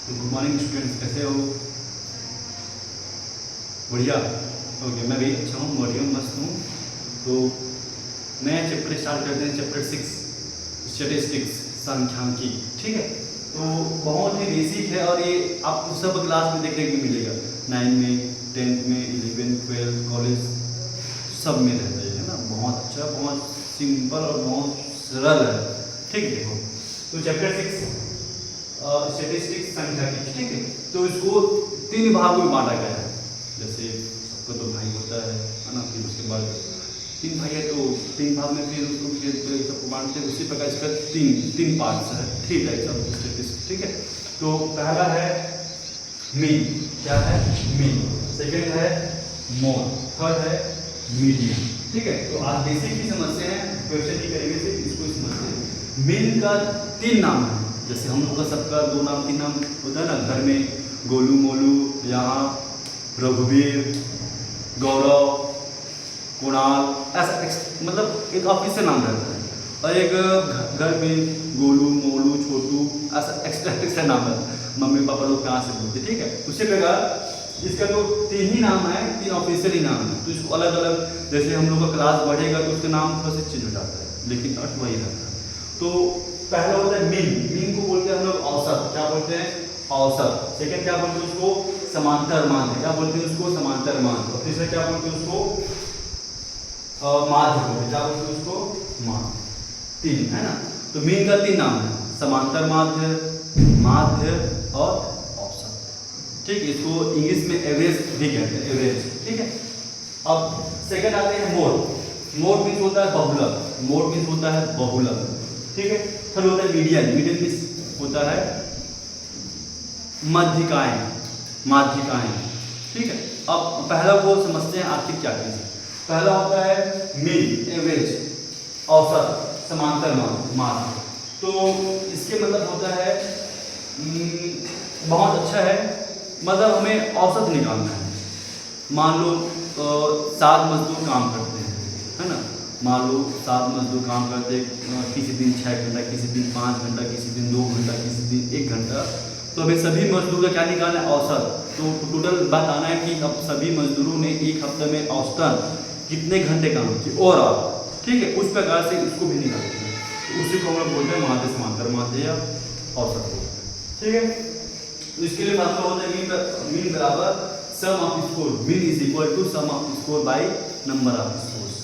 तो good morning students, कैसे हो? बढ़िया। ओके, मैं भी अच्छा हूँ, बढ़िया मस्त हूँ। तो नया चैप्टर स्टार्ट करते हैं, चैप्टर 6 स्टैटिस्टिक्स, सांख्यिकी। ठीक है, तो बहुत ही बेसिक है और ये आपको सब क्लास में देखने को मिलेगा, 9 में, 10th में, 11, 12 कॉलेज सब में रहता है ना। बहुत अच्छा, बहुत सिंपल और बहुत सरल है। ठीक है, देखो तो चैप्टर 6 स्टैटिस्टिक्स, सांख्यिकी। ठीक है, तो इसको 3 भागों में बांटा गया है। जैसे सबको तो भाई होता है ना, फिर उसके बाद 3 भाई है तो 3 भाग में फिर उसको फिर तो सबको बांटते हैं। उसी प्रकार इसका तीन पार्ट्स है। ठीक है, सब स्टैटिस्टिक्स। ठीक है, तो पहला है मीन। क्या है? मीन। सेकंड है मोड। थर्ड है मीडियन। ठीक है, तो आज बेसिक ही समझते हैं, क्वेश्चन ही करेंगे सिर्फ इसको समझते हैं। मीन का 3 नाम है। जैसे हम लोग का सबका 2 नाम 3 नाम होता है ना, घर में गोलू मोलू, यहाँ रघुवीर, गौरव, कुणाल, ऐसा मतलब एक ऑफिशियल नाम रहता है। और एक घर में गोलू मोलू छोटू, ऐसा एक्स्ट्रा नाम रहता है, मम्मी पापा लोग कहाँ से बोलते। ठीक है, उसी प्रकार इसका तो 3 ही नाम है, 3 ऑफिशियल ही नाम है। तो इसको अलग अलग, जैसे हम लोग का क्लास बढ़ेगा तो उसका नाम थोड़ा सा चेंज हो जाता है, लेकिन अर्थ वही रहता है। तो पहला होता है मीन। मीन को बोलते हैं हम लोग औसत। क्या बोलते हैं? औसत। सेकंड क्या बोलते हैं उसको? समांतर माध्य। क्या बोलते हैं उसको? समांतर माध्य। और तीसरा क्या बोलते हैं उसको? माध्य बोलते हैं। क्या बोलते हैं उसको? माध्य। 3 है ना। तो मीन का 3 नाम है, समांतर माध्य, माध्य और औसत। ठीक है, इसको इंग्लिश में एवरेज भी कहते हैं, एवरेज। ठीक है, अब सेकंड आते हैं मोड। मोड मीन्स होता है बहुलक। मोड मीन्स होता है बहुलक। ठीक है, थर्ड होता है मीडियन। मीडियन मीन्स होता है मध्यिकाएं, माध्यिकाएं। ठीक है, अब पहला को समझते हैं आखिर क्या चीज है। पहला होता है मीन, एवरेज, औसत, समांतर माध्य। तो इसके मतलब होता है बहुत अच्छा है, मतलब हमें औसत निकालना है। मान लो 7 मजदूर काम करते हैं, है ना। मान लो 7 मजदूर काम करते हैं, किसी दिन 6 घंटा, किसी दिन 5 घंटा, किसी दिन 2 घंटा, किसी दिन 1 घंटा। तो हमें सभी मजदूर का क्या निकालना है? औसत। तो टोटल बात आना है कि अब सभी मजदूरों ने एक हफ्ते में औसतन कितने घंटे काम किए और आप। ठीक है, उस प्रकार से इसको भी निकालते हैं। तो उसी को हम लोग बोलते हैं माध्य, समांतर माध्य या औसत बोलते हैं। ठीक है, तो इसके लिए फार्मूला होता है मीन बराबर sum of score. Mean is equal to sum of score by number of scores.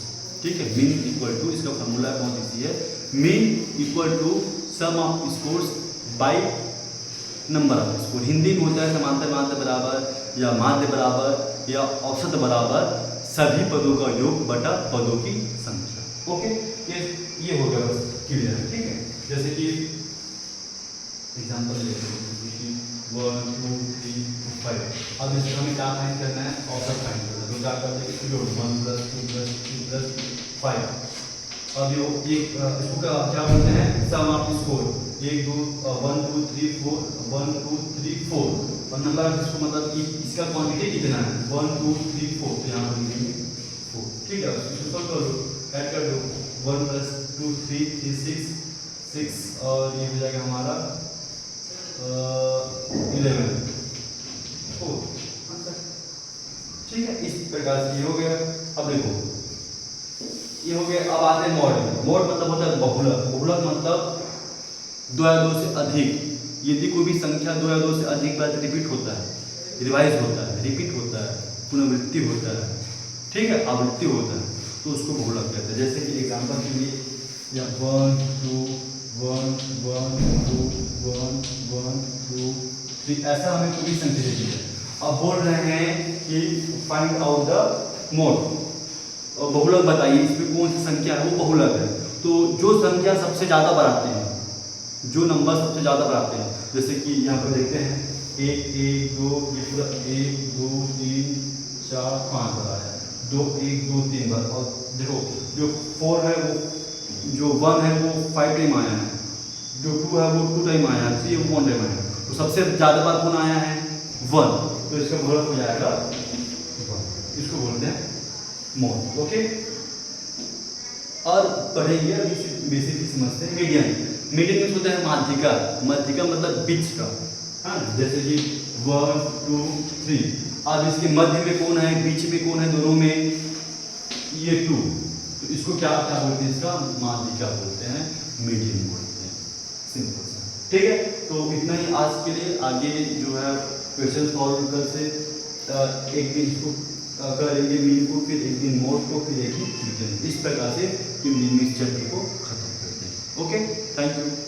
ठीक है, मीन इक्वल टू, इसका फार्मूला बहुत इजी है, mean equal to sum of scores by number of score. Hindi में होता है समांतर माध्य बराबर या माध्य बराबर या औसत बराबर सभी पदों का योग बटा पदों की संख्या। ओके, ये हो गया बस क्लियर है। ठीक है, जैसे कि एग्जांपल लेते हैं 1 2 3 5। अब इसमें हमें क्या फाइंड करना है? औसत फाइंड करना है। तो क्या करते हैं? योग 1 + 2 + 3 + 5। अब ये इसको क्या बोलते हैं? सम ऑफ स्कोर। 1 2 1 2 3 4 1 2 3 4। और नंबर इसको मतलब कि इसका क्वांटिटी कितना है? 1 2 3 4। तो यहाँ पर लिखेंगे 4। ठीक है, इसको सॉल्व कर लो, ऐड कर दो। 1 + 2 3 3 6 और ये हो जाएगा हमारा 11 4। ठीक है, इस प्रकार से ये हो गया। अब देखो ये हो गया। अब आते हैं मॉड। मॉड मतलब होता है बहुलक। बहुलक मतलब 2 या 2 से अधिक। यदि कोई भी संख्या 2 या 2 से अधिक बार रिपीट होता है, रिवाइज होता है, रिपीट होता है, पुनरावृत्ति होता है, ठीक है, आवृत्ति होता है, तो उसको बहुलक कहते हैं। जैसे कि एग्जांपल के लिए 1 2 1 1 2 1 1 2 3, ऐसा हमें कोई संख्या दी है। अब बोल रहे हैं कि फाइंड आउट द मोड, और बहुलक बताइए इसमें कौन सी संख्या है वो बहुलक है। तो जो संख्या सबसे ज़्यादा बढ़ाते हैं, जो नंबर सबसे ज़्यादा बढ़ाते हैं, जैसे कि यहाँ पर देखते हैं 1 1 2, ये पूरा 1 2 3 4 5 बड़ा है, 2 1 2 3 बार। और देखो जो 4 है वो, जो 1 है वो 5 टाइम आया है, जो 2 है वो 2 टाइम आया है, 3 वो 1 टाइम आया है। तो सबसे ज़्यादा बार कौन आया है? 1। तो इसका बहुलक हो जाएगा 1। इसको बोलते हैं मोड। ओके, और पढ़ेंगे बेसिक समझते हैं मीडियन। मीडियन मीन्स होता है माध्यिका। माध्यिका मतलब बीच का, हाँ, जैसे कि 1 2 3। अब इसके मध्य में कौन है, बीच में कौन है, दोनों में ये 2, तो इसको क्या क्या बोलते हैं, इसका माध्यिका बोलते हैं, मीडियन बोलते हैं। सिंपल सा, ठीक है। तो इतना ही आज के लिए। आगे जो है क्वेश्चन सॉल्व कर से एक दिन इसको करेंगे मीन को, फिर एक दिन मोड को, फिर एक दिन मीडियन। इस प्रकार से हम इस चैप्टर को खत्म करते हैं। Okay, thank you.